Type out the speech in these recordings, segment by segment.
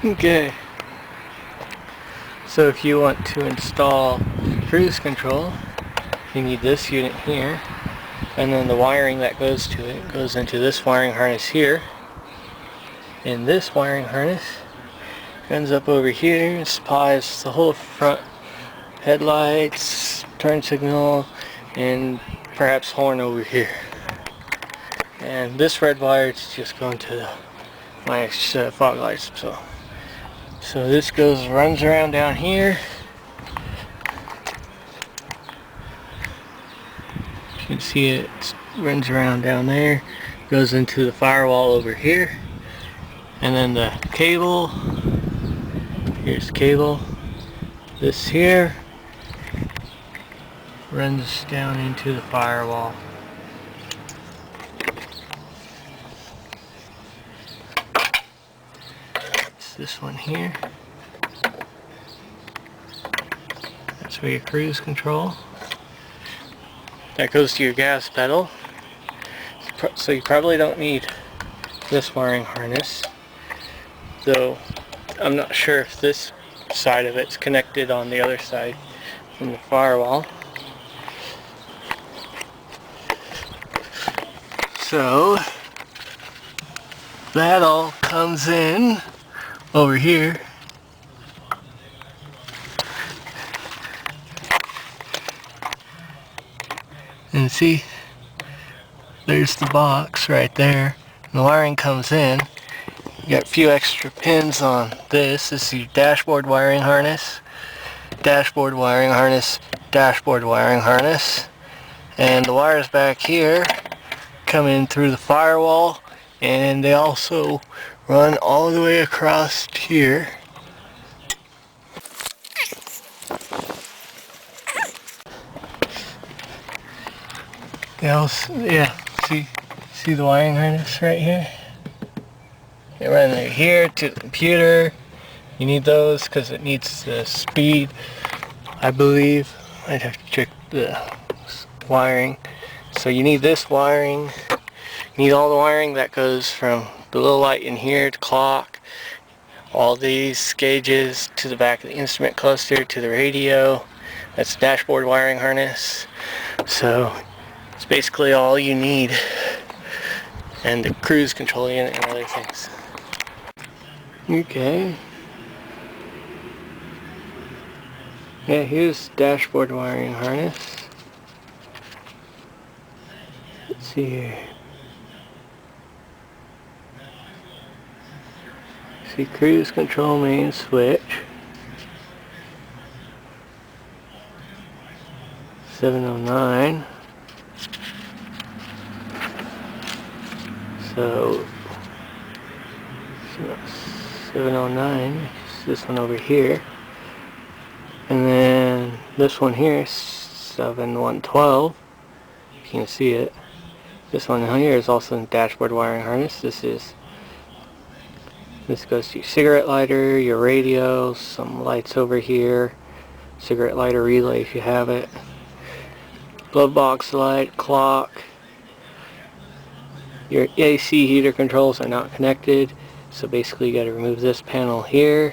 Okay, so if you want to install cruise control, you need this unit here, and then the wiring that goes to it goes into this wiring harness here, and this wiring harness ends up over here and supplies the whole front headlights, turn signal, and perhaps horn over here. And this red wire is just going to my fog lights. So this runs around down here. You can see it runs around down there, goes into the firewall over here, and then the cable, here's the cable, this here runs down into the firewall. It's this one here. That's for your cruise control. That goes to your gas pedal. So you probably don't need this wiring harness, though I'm not sure if this side of it's connected on the other side from the firewall. So that all comes in over here. And see, there's the box right there. And the wiring comes in. You got a few extra pins on this. This is your dashboard wiring harness. Dashboard wiring harness. Dashboard wiring harness. And the wires back here come in through the firewall, and they also run all the way across here. Yeah, see the wiring harness right here? They run right here to the computer. You need those because it needs the speed, I believe. I'd have to check the wiring. So you need this wiring. You need all the wiring that goes from the little light in here to clock, all these gauges to the back of the instrument cluster to the radio. That's the dashboard wiring harness. So it's basically all you need, and the cruise control unit and other things. Okay. Yeah, here's dashboard wiring harness. Let's see here. See, cruise control main switch. 709. So 709 is this one over here, and then this one here is 7112. You can see it. This one here is also a dashboard wiring harness. This goes to your cigarette lighter, your radio, some lights over here, cigarette lighter relay if you have it, glove box light, clock. Your AC heater controls are not connected, so basically you got to remove this panel here.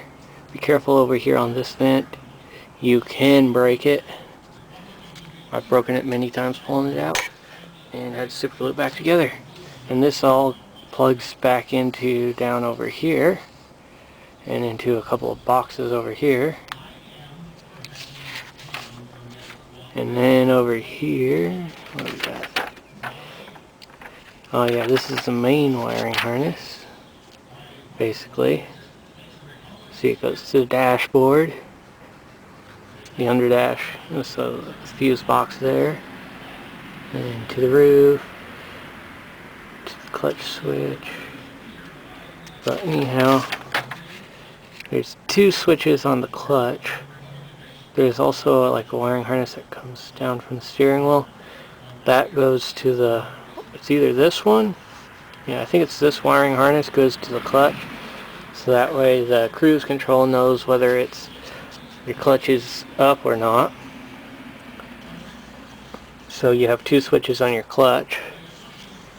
Be careful over here on this vent. You can break it. I've broken it many times pulling it out, and had to super glue it back together. And this all plugs back into down over here, and into a couple of boxes over here. And then over here, what do we got? Oh yeah, this is the main wiring harness, basically. See, it goes to the dashboard, the under dash, so the fuse box there, and to the roof, to the clutch switch. But anyhow, there's two switches on the clutch. There's also like a wiring harness that comes down from the steering wheel. That goes to the, it's either this one, yeah, I think it's this wiring harness goes to the clutch, so that way the cruise control knows whether it's your clutch is up or not. So you have two switches on your clutch,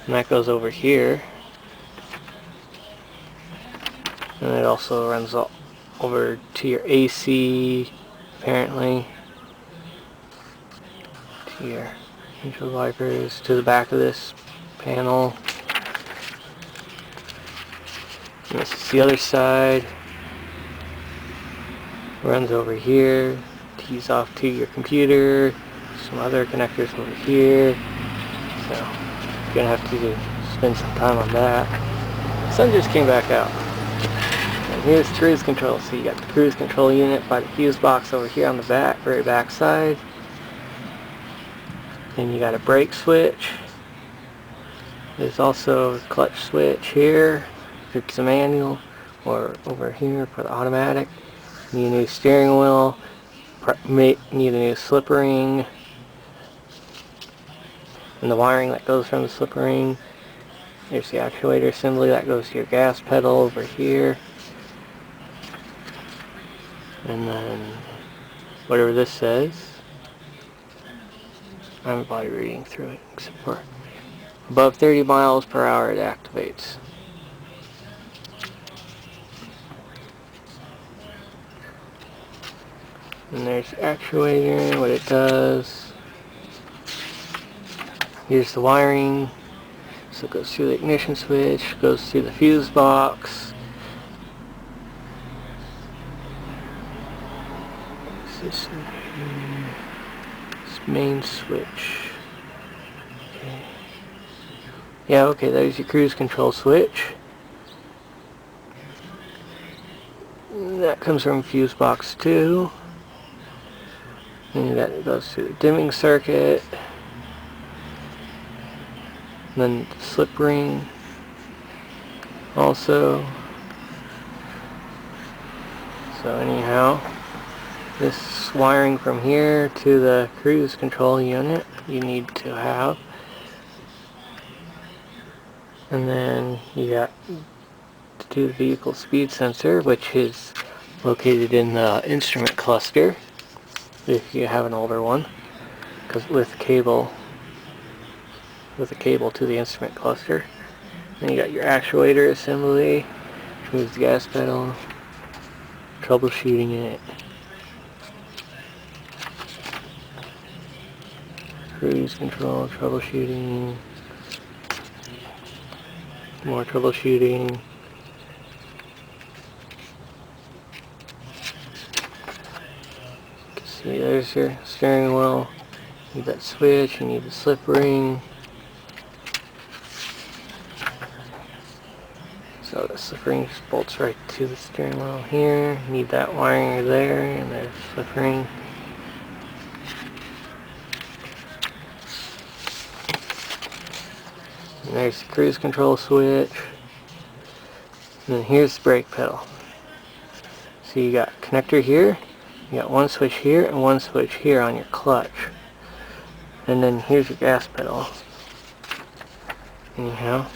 and that goes over here. And it also runs over to your AC, apparently, to your windshield wipers, to the back of this panel. And this is the other side. Runs over here, tees off to your computer, some other connectors over here. So you're gonna have to spend some time on that. The sun just came back out. And here's cruise control. So you got the cruise control unit by the fuse box over here on the back, very back side. Then you got a brake switch. There's also a clutch switch here if it's a manual, or over here for the automatic. Need a new steering wheel. Need a new slip ring. And the wiring that goes from the slip ring. There's the actuator assembly that goes to your gas pedal over here. And then whatever this says. I haven't bothered reading through it except for above 30 miles per hour it activates. And there's the actuator, what it does. Here's the wiring. So it goes through the ignition switch, goes through the fuse box. This main switch. Okay. Yeah, okay, there's your cruise control switch. That comes from fuse box 2. And that goes through the dimming circuit. And then the slip ring also. So anyhow, this wiring from here to the cruise control unit you need to have. And then you got to do the vehicle speed sensor, which is located in the instrument cluster if you have an older one, because with a cable to the instrument cluster. Then you got your actuator assembly, which moves the gas pedal, troubleshooting it, cruise control, troubleshooting, more troubleshooting. See, there's your steering wheel. You need that switch, you need the slip ring. So the slip ring just bolts right to the steering wheel here. You need that wiring there, and there's the slip ring. And there's the cruise control switch. And then here's the brake pedal. So you got a connector here, you got one switch here, and one switch here on your clutch. And then here's your gas pedal. Anyhow,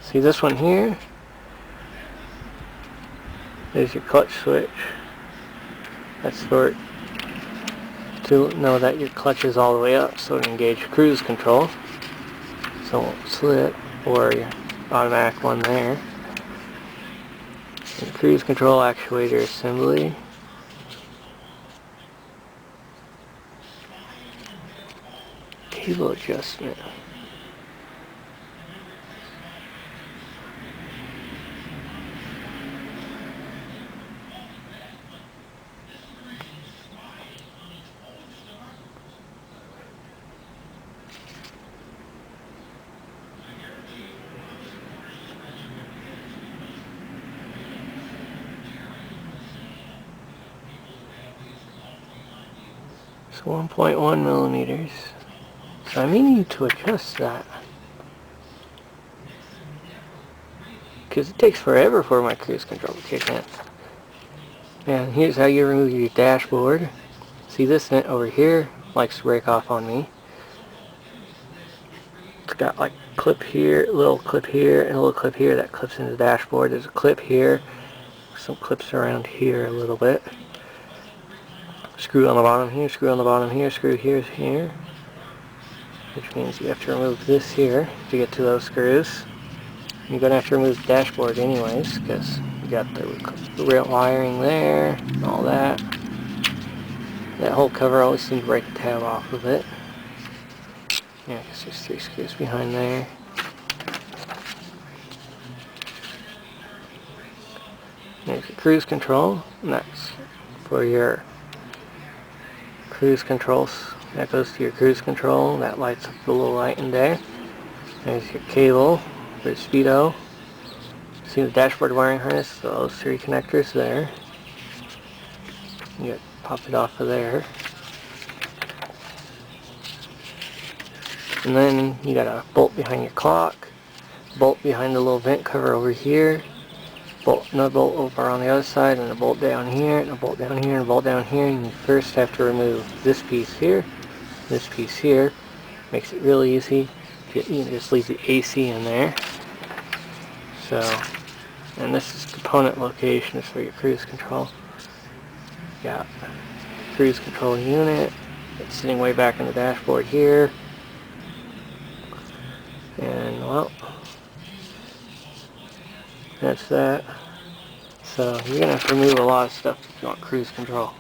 see this one here? There's your clutch switch. That's for it to know that your clutch is all the way up, so to engage cruise control. So it won't slip, or your automatic one there. And cruise control actuator assembly. Cable adjustment. It's 1.1 millimeters. So I may need to adjust that, because it takes forever for my cruise control to kick in. And here's how you remove your dashboard. See this vent over here likes to break off on me. It's got like a clip here, a little clip here, and a little clip here that clips into the dashboard. There's a clip here, some clips around here a little bit. Screw on the bottom here, screw on the bottom here, screw here, which means you have to remove this here to get to those screws. You're going to have to remove the dashboard anyways, because got the rail wiring there, and all that. That whole cover always seems to break the tab off of it. Yeah, I guess there's 3 screws behind there. There's your cruise control, and that's for your cruise controls. That goes to your cruise control. That lights up the little light in there. There's your cable for the speedo. See the dashboard wiring harness, so those 3 connectors there. You pop it off of there. And then you got a bolt behind your clock, bolt behind the little vent cover over here, another bolt over on the other side, and a bolt down here, and a bolt down here, and a bolt down here. And you first have to remove this piece here, this piece here. Makes it really easy. You can just leave the AC in there. So, and this is component location for your cruise control. Got cruise control unit. It's sitting way back in the dashboard here. And well, that's that. So you're gonna have to remove a lot of stuff if you want cruise control.